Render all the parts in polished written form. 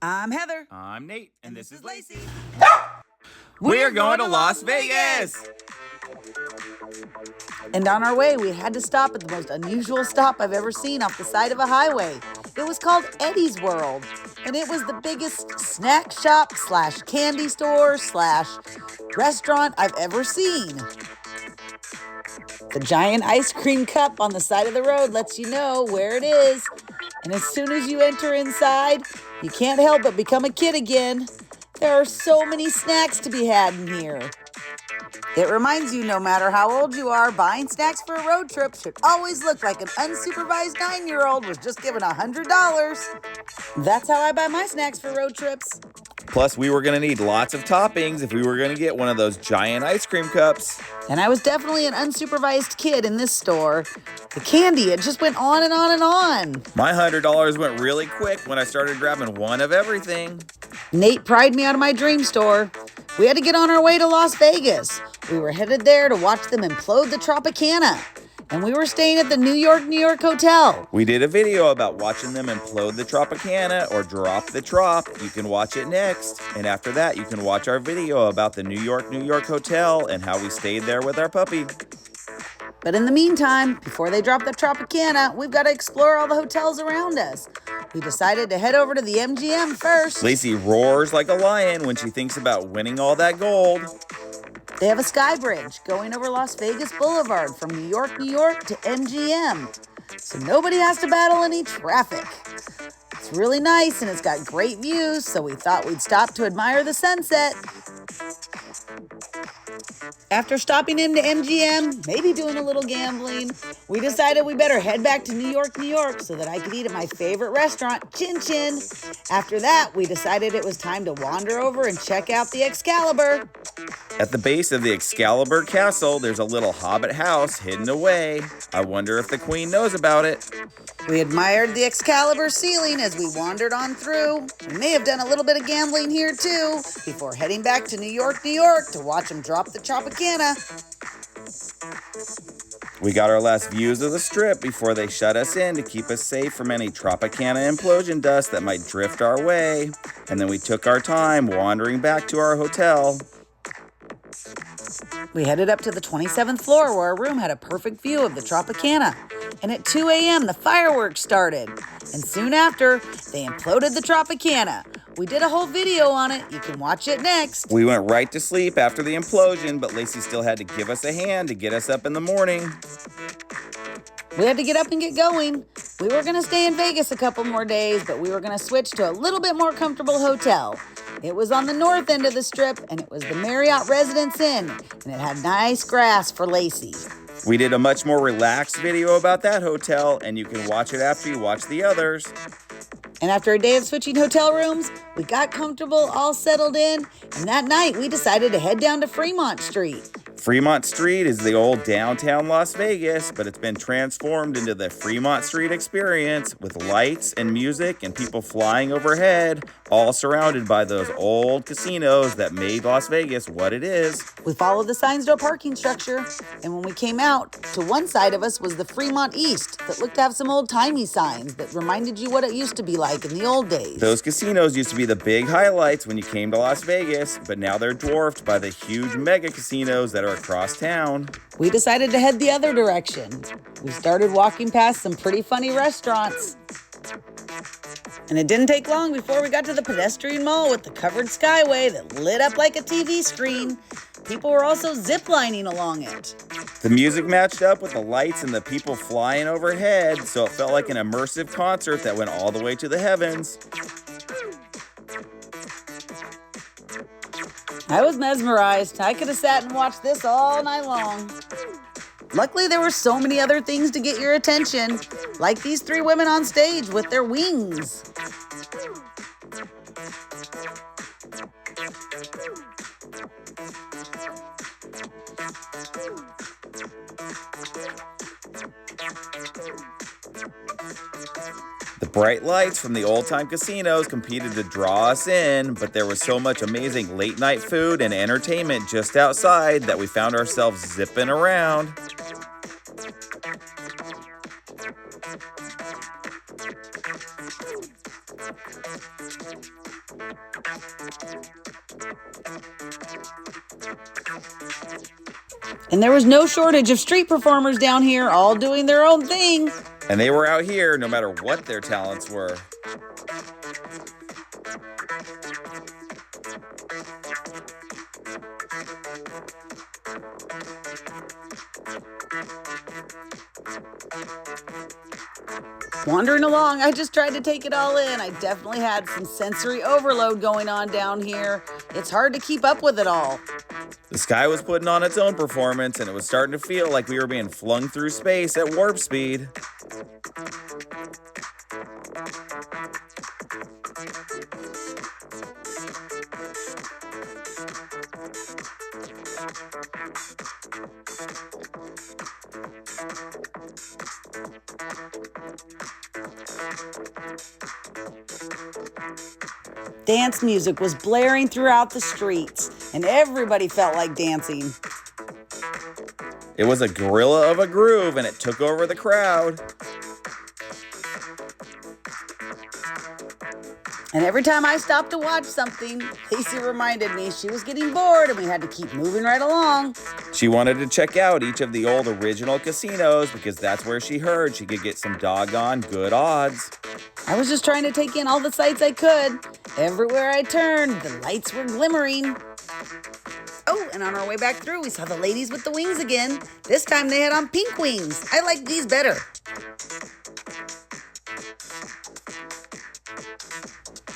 I'm Heather. I'm Nate, and this is Lacey. We're We're going to Las Vegas! And on our way, we had to stop at the most unusual stop I've ever seen off the side of a highway. It was called Eddie's World, and it was the biggest snack shop / candy store / restaurant I've ever seen. The giant ice cream cup on the side of the road lets you know where it is. And as soon as you enter inside, you can't help but become a kid again. There are so many snacks to be had in here. It reminds you, no matter how old you are, buying snacks for a road trip should always look like an unsupervised 9-year-old was just given $100. That's how I buy my snacks for road trips. Plus, we were going to need lots of toppings if we were going to get one of those giant ice cream cups. And I was definitely an unsupervised kid in this store. The candy, it just went on and on and on. My $100 went really quick when I started grabbing one of everything. Nate pried me out of my dream store. We had to get on our way to Las Vegas. We were headed there to watch them implode the Tropicana. And we were staying at the New York Hotel. We did a video about watching them implode the Tropicana or drop the Trop. You can watch it next. And after that, you can watch our video about the New York Hotel and how we stayed there with our puppy. But in the meantime, before they drop the Tropicana, we've got to explore all the hotels around us. We decided to head over to the MGM first. Lacey roars like a lion when she thinks about winning all that gold. They have a sky bridge going over Las Vegas Boulevard from New York to MGM. So nobody has to battle any traffic. It's really nice and it's got great views, so we thought we'd stop to admire the sunset. After stopping into MGM, maybe doing a little gambling, we decided we better head back to New York so that I could eat at my favorite restaurant, Chin Chin. After that, we decided it was time to wander over and check out the Excalibur. At the base of the Excalibur Castle, there's a little hobbit house hidden away. I wonder if the Queen knows about it. We admired the Excalibur ceiling as we wandered on through. We may have done a little bit of gambling here too, before heading back to New York to watch them drop the Tropicana. We got our last views of the Strip before they shut us in to keep us safe from any Tropicana implosion dust that might drift our way. And then we took our time wandering back to our hotel. We headed up to the 27th floor where our room had a perfect view of the Tropicana. And at 2 a.m., the fireworks started. And soon after, they imploded the Tropicana. We did a whole video on it. You can watch it next. We went right to sleep after the implosion, but Lacey still had to give us a hand to get us up in the morning. We had to get up and get going. We were going to stay in Vegas a couple more days, but we were going to switch to a little bit more comfortable hotel. It was on the north end of the Strip, and it was the Marriott Residence Inn, and it had nice grass for Lacey. We did a much more relaxed video about that hotel, and you can watch it after you watch the others. And after a day of switching hotel rooms, we got comfortable, all settled in, and that night we decided to head down to Fremont Street. Fremont Street is the old downtown Las Vegas, but it's been transformed into the Fremont Street experience with lights and music and people flying overhead, all surrounded by those old casinos that made Las Vegas what it is. We followed the signs to a parking structure, and when we came out, to one side of us was the Fremont East that looked to have some old-timey signs that reminded you what it used to be like in the old days. Those casinos used to be the big highlights when you came to Las Vegas, but now they're dwarfed by the huge mega casinos that are across town. We decided to head the other direction. We started walking past some pretty funny restaurants. And it didn't take long before we got to the pedestrian mall with the covered skyway that lit up like a TV screen. People were also ziplining along it. The music matched up with the lights and the people flying overhead, so it felt like an immersive concert that went all the way to the heavens. I was mesmerized. I could have sat and watched this all night long. Luckily, there were so many other things to get your attention, like these 3 women on stage with their wings. The bright lights from the old-time casinos competed to draw us in, but there was so much amazing late-night food and entertainment just outside that we found ourselves zipping around. And there was no shortage of street performers down here, all doing their own thing. And they were out here no matter what their talents were. Wandering along, I just tried to take it all in. I definitely had some sensory overload going on down here. It's hard to keep up with it all. The sky was putting on its own performance, and it was starting to feel like we were being flung through space at warp speed. Dance music was blaring throughout the streets, and everybody felt like dancing. It was a gorilla of a groove, and it took over the crowd. And every time I stopped to watch something, Lacey reminded me she was getting bored and we had to keep moving right along. She wanted to check out each of the old original casinos because that's where she heard she could get some doggone good odds. I was just trying to take in all the sights I could. Everywhere I turned, the lights were glimmering. Oh, and on our way back through, we saw the ladies with the wings again. This time they had on pink wings. I like these better.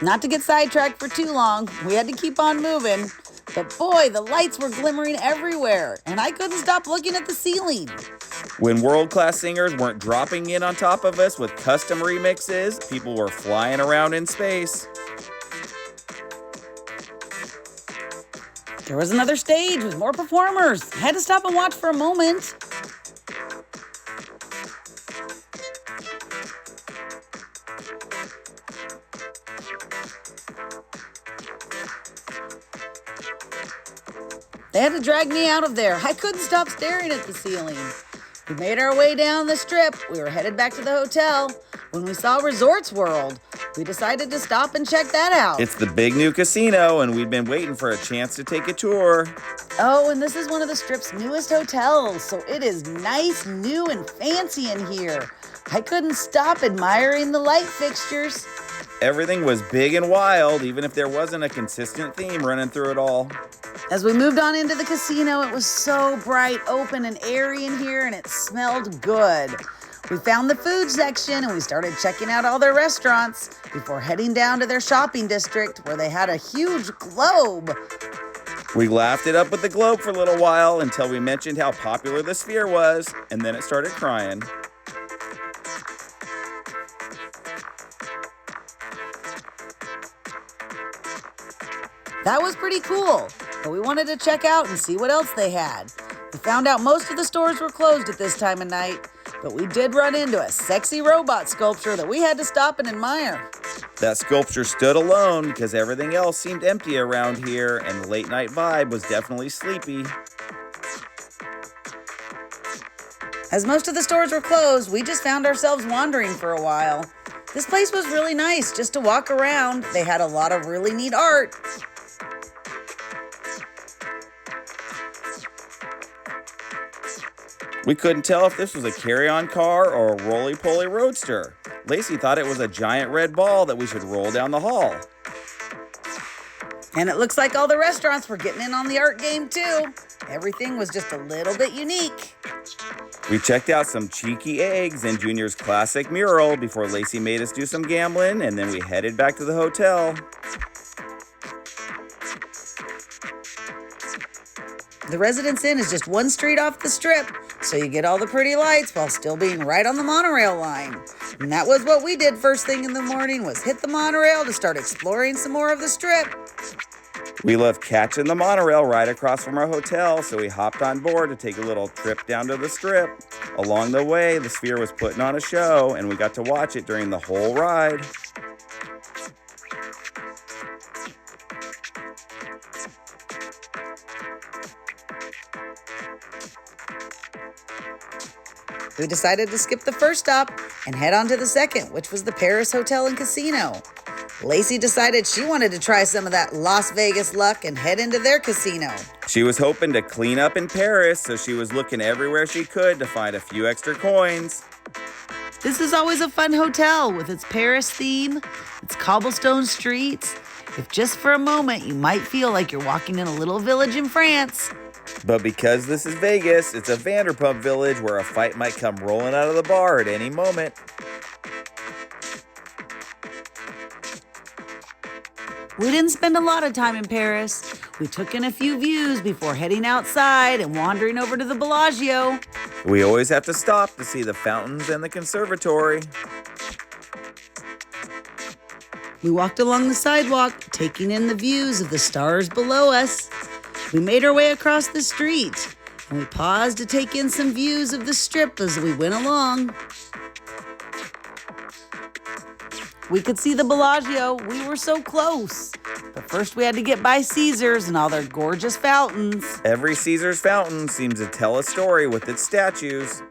Not to get sidetracked for too long, we had to keep on moving. But boy, the lights were glimmering everywhere, and I couldn't stop looking at the ceiling. When world-class singers weren't dropping in on top of us with custom remixes, people were flying around in space. There was another stage with more performers. I had to stop and watch for a moment. They had to drag me out of there. I couldn't stop staring at the ceiling. We made our way down the strip. We were headed back to the hotel. When we saw Resorts World, we decided to stop and check that out. It's the big new casino, and we'd been waiting for a chance to take a tour. Oh, and this is one of the strip's newest hotels, so it is nice, new, and fancy in here. I couldn't stop admiring the light fixtures. Everything was big and wild, even if there wasn't a consistent theme running through it all. As we moved on into the casino, it was so bright, open, and airy in here, and it smelled good. We found the food section, and we started checking out all their restaurants before heading down to their shopping district, where they had a huge globe. We laughed it up with the globe for a little while until we mentioned how popular the sphere was, and then it started crying. That was pretty cool, but we wanted to check out and see what else they had. We found out most of the stores were closed at this time of night, but we did run into a sexy robot sculpture that we had to stop and admire. That sculpture stood alone because everything else seemed empty around here, and the late night vibe was definitely sleepy. As most of the stores were closed, we just found ourselves wandering for a while. This place was really nice just to walk around. They had a lot of really neat art. We couldn't tell if this was a carry-on car or a roly-poly roadster. Lacey thought it was a giant red ball that we should roll down the hall. And it looks like all the restaurants were getting in on the art game too. Everything was just a little bit unique. We checked out some cheeky eggs in Junior's classic mural before Lacey made us do some gambling, and then we headed back to the hotel. The Residence Inn is just one street off the strip, so you get all the pretty lights while still being right on the monorail line. And that was what we did first thing in the morning, was hit the monorail to start exploring some more of the strip. We loved catching the monorail right across from our hotel, so we hopped on board to take a little trip down to the strip. Along the way, the Sphere was putting on a show, and we got to watch it during the whole ride. We decided to skip the first stop and head on to the second, which was the Paris Hotel and Casino. Lacey decided she wanted to try some of that Las Vegas luck and head into their casino. She was hoping to clean up in Paris, so she was looking everywhere she could to find a few extra coins. This is always a fun hotel with its Paris theme, its cobblestone streets. If just for a moment you might feel like you're walking in a little village in France. But because this is Vegas, it's a Vanderpump village where a fight might come rolling out of the bar at any moment. We didn't spend a lot of time in Paris. We took in a few views before heading outside and wandering over to the Bellagio. We always have to stop to see the fountains and the conservatory. We walked along the sidewalk, taking in the views of the stars below us. We made our way across the street, and we paused to take in some views of the Strip as we went along. We could see the Bellagio. We were so close. But first we had to get by Caesars and all their gorgeous fountains. Every Caesar's fountain seems to tell a story with its statues.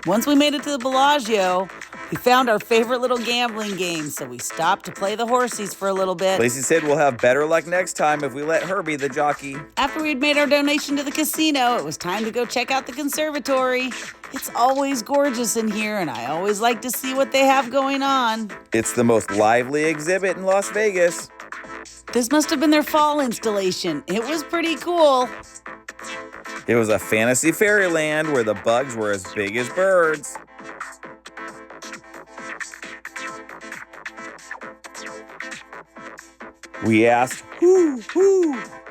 Once we made it to the Bellagio, we found our favorite little gambling game, so we stopped to play the horsies for a little bit. Lacey said we'll have better luck next time if we let her be the jockey. After we'd made our donation to the casino, it was time to go check out the conservatory. It's always gorgeous in here, and I always like to see what they have going on. It's the most lively exhibit in Las Vegas. This must have been their fall installation. It was pretty cool. It was a fantasy fairyland where the bugs were as big as birds. We asked who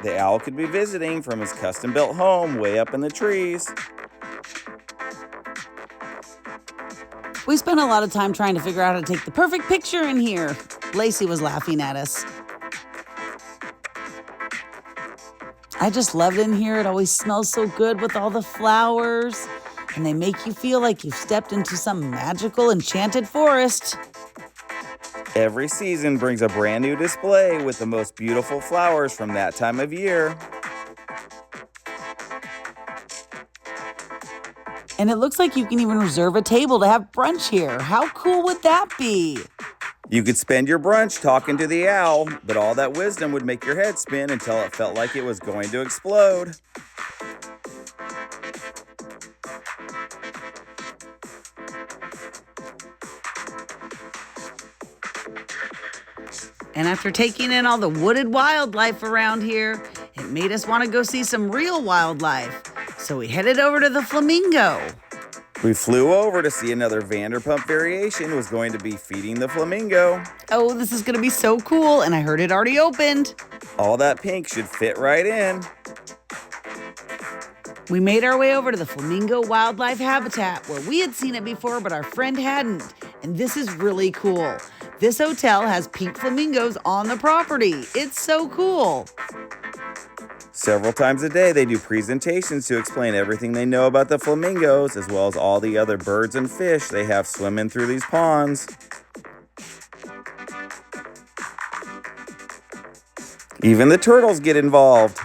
the owl could be visiting from his custom-built home way up in the trees. We spent a lot of time trying to figure out how to take the perfect picture in here. Lacey was laughing at us. I just love it in here. It always smells so good with all the flowers, and they make you feel like you've stepped into some magical, enchanted forest. Every season brings a brand new display with the most beautiful flowers from that time of year. And it looks like you can even reserve a table to have brunch here. How cool would that be? You could spend your brunch talking to the owl, but all that wisdom would make your head spin until it felt like it was going to explode. And after taking in all the wooded wildlife around here, it made us want to go see some real wildlife. So we headed over to the Flamingo. We flew over to see another Vanderpump variation was going to be feeding the flamingo. Oh, this is going to be so cool, and I heard it already opened. All that pink should fit right in. We made our way over to the Flamingo Wildlife Habitat, where we had seen it before, but our friend hadn't. And this is really cool. This hotel has pink flamingos on the property. It's so cool. Several times a day, they do presentations to explain everything they know about the flamingos, as well as all the other birds and fish they have swimming through these ponds. Even the turtles get involved.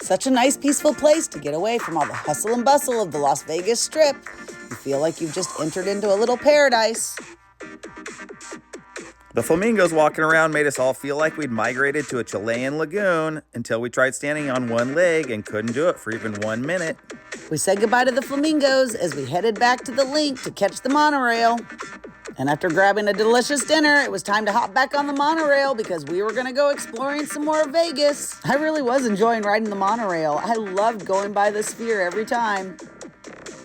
Such a nice, peaceful place to get away from all the hustle and bustle of the Las Vegas Strip. You feel like you've just entered into a little paradise. The flamingos walking around made us all feel like we'd migrated to a Chilean lagoon until we tried standing on one leg and couldn't do it for even 1 minute. We said goodbye to the flamingos as we headed back to the link to catch the monorail. And after grabbing a delicious dinner, it was time to hop back on the monorail because we were going to go exploring some more of Vegas. I really was enjoying riding the monorail. I loved going by the Sphere every time.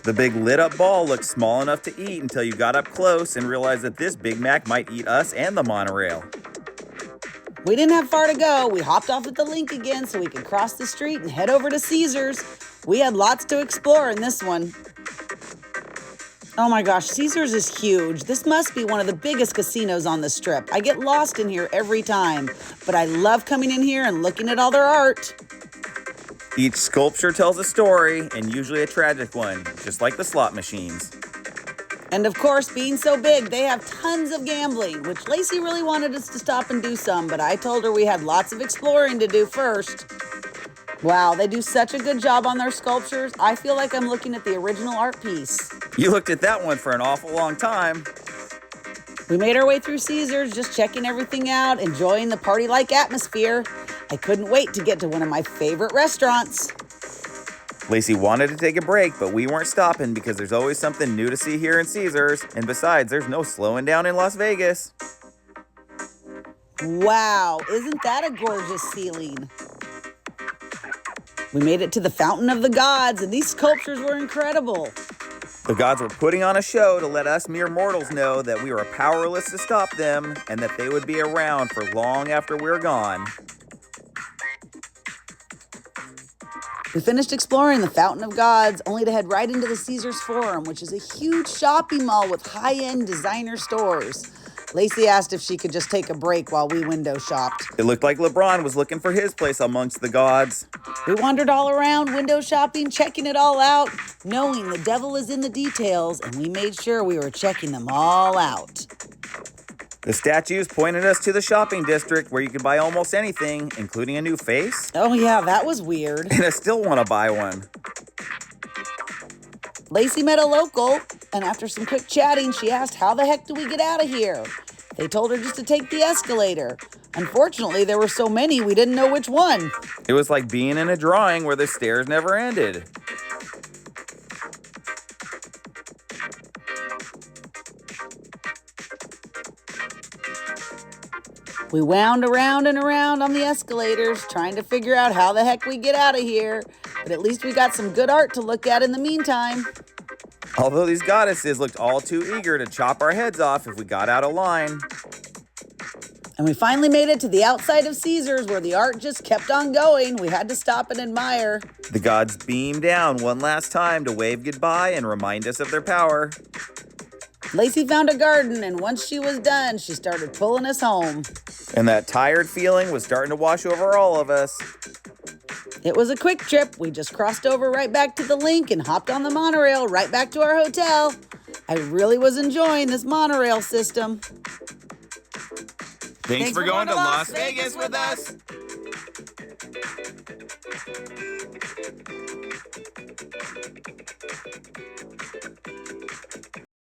The big lit-up ball looked small enough to eat until you got up close and realized that this Big Mac might eat us and the monorail. We didn't have far to go. We hopped off at the link again so we could cross the street and head over to Caesars. We had lots to explore in this one. Oh my gosh, Caesars is huge. This must be one of the biggest casinos on the Strip. I get lost in here every time, but I love coming in here and looking at all their art. Each sculpture tells a story, and usually a tragic one, just like the slot machines. And of course, being so big, they have tons of gambling, which Lacey really wanted us to stop and do some, but I told her we had lots of exploring to do first. Wow, they do such a good job on their sculptures. I feel like I'm looking at the original art piece. You looked at that one for an awful long time. We made our way through Caesars, just checking everything out, enjoying the party-like atmosphere. I couldn't wait to get to one of my favorite restaurants. Lacey wanted to take a break, but we weren't stopping because there's always something new to see here in Caesars. And besides, there's no slowing down in Las Vegas. Wow, isn't that a gorgeous ceiling? We made it to the Fountain of the Gods, and these sculptures were incredible. The gods were putting on a show to let us mere mortals know that we were powerless to stop them and that they would be around for long after we're gone. We finished exploring the Fountain of Gods, only to head right into the Caesars Forum, which is a huge shopping mall with high-end designer stores. Lacey asked if she could just take a break while we window shopped. It looked like LeBron was looking for his place amongst the gods. We wandered all around window shopping, checking it all out, knowing the devil is in the details, and we made sure we were checking them all out. The statues pointed us to the shopping district where you could buy almost anything, including a new face. Oh yeah, that was weird. And I still want to buy one. Lacey met a local, and after some quick chatting, she asked, how the heck do we get out of here? They told her just to take the escalator. Unfortunately, there were so many, we didn't know which one. It was like being in a drawing where the stairs never ended. We wound around and around on the escalators, trying to figure out how the heck we get out of here. But at least we got some good art to look at in the meantime. Although these goddesses looked all too eager to chop our heads off if we got out of line. And we finally made it to the outside of Caesars where the art just kept on going. We had to stop and admire. The gods beamed down one last time to wave goodbye and remind us of their power. Lacey found a garden, and once she was done, she started pulling us home. And that tired feeling was starting to wash over all of us. It was a quick trip. We just crossed over right back to the link and hopped on the monorail right back to our hotel. I really was enjoying this monorail system. Thanks for going to Las Vegas with us.